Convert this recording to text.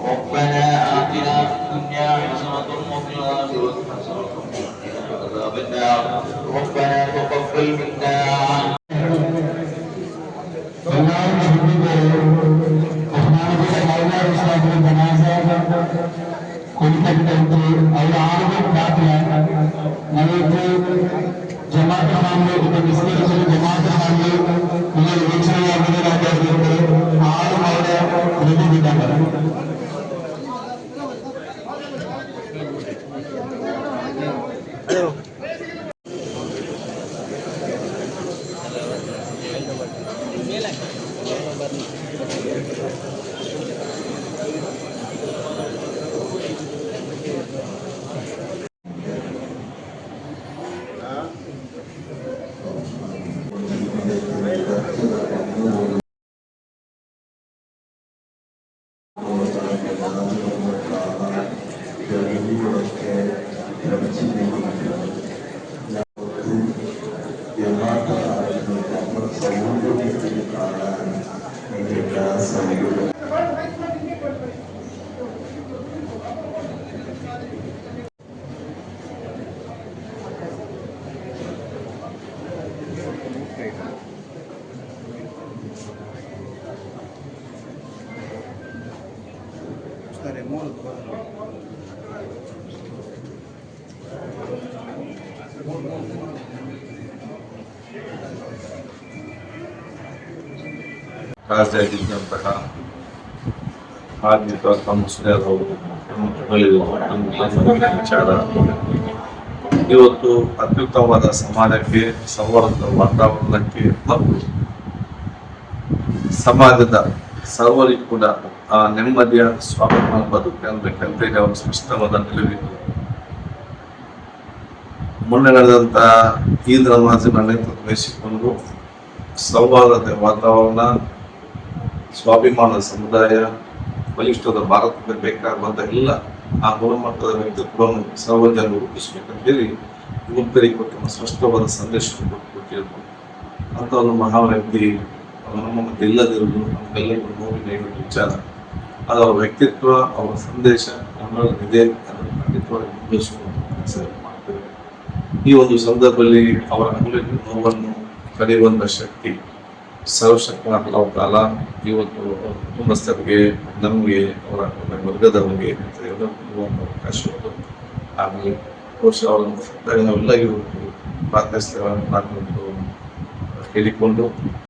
ربنا آتنا في الدنيا حسنة وفي الآخرة حسنة وقنا عذاب النار ربنا تقبل منا जमात सामने जमात सामने ರಾಜ್ಯಾದ್ಯಂತಹ ಆರ್ಥಿಕ ಸಂಸ್ಥೆಗಳು ವಿಚಾರ ಇವತ್ತು ಅತ್ಯುತ್ತಮವಾದ ಸಮಾಜಕ್ಕೆ ಸೌಹಾರ್ದ ವಾತಾವರಣಕ್ಕೆ ಮತ್ತು ಸಮಾಜದ ಸರ್ವರಿಗೂ ಕೂಡ ನೆಮ್ಮದಿಯ ಸ್ವಾಭಿಮಾನ ಬದುಕಬೇಕಂತ ಅವರು ಸ್ಪಷ್ಟವಾದ ನಿಲುವಿತ್ತು. ಮೊನ್ನೆ ನಡೆದಂತಹ ಈದ್ ನಮಾಜಿನ ನೇತೃತ್ವ ವಹಿಸಿಕೊಂಡು ಸೌಹಾರ್ದತೆ ವಾತಾವರಣ, ಸ್ವಾಭಿಮಾನದ ಸಮುದಾಯ, ಬಲಿಷ್ಠದ ಭಾರತಕ್ಕೆ ಬೇಕಾಗುವಂತ ಎಲ್ಲ ಆ ಗುಣಮಟ್ಟದ ವ್ಯಕ್ತಿತ್ವವನ್ನು ಸರ್ವಜನರು ರೂಪಿಸಬೇಕಂತೇಳಿ ಯುವಕರಿಗೆ ಕೊಟ್ಟ ಸ್ಪಷ್ಟವಾದ ಸಂದೇಶವನ್ನು ಕೊಟ್ಟಿರ್ಬೋದು. ಅಂತ ಒಂದು ಮಹಾ ವ್ಯಕ್ತಿ ನಮ್ಮ ಮತ್ತೆ ಇಲ್ಲದಿರುವುದು ನಮಗೆಲ್ಲರಿಗೂ ನೋವಿನ ವಿಚಾರ. ಅದು ಅವರ ವ್ಯಕ್ತಿತ್ವ, ಅವರ ಸಂದೇಶ ನಮ್ಮಲ್ಲಿದೆ, ಅದನ್ನು ಖಂಡಿತವಾಗಿ ಮುಂದುವರಿಸಿಕೊಂಡು ಮಾಡ್ತೇವೆ. ಈ ಒಂದು ಸಂದರ್ಭದಲ್ಲಿ ಅವರ ಅನುಭವ ನೋವನ್ನು ಕಳೆಯುವಂತ ಶಕ್ತಿ ಸರ್ವಶಕ್ತನಾದ ಕಾಲ ಇವತ್ತು ಕುಟುಂಬಸ್ಥರಿಗೆ, ನಮಗೆ, ಅವರ ವರ್ಗದವರಿಗೆ ಎಲ್ಲರಿಗೂ ಅವಕಾಶಗಳು ಆಗಲಿ. ಬಹುಶಃ ಅವರನ್ನು ನಾವೆಲ್ಲ ಇವತ್ತು ಪ್ರಾರ್ಥಿಸ್ತೇವೆ ಹೇಳಿಕೊಂಡು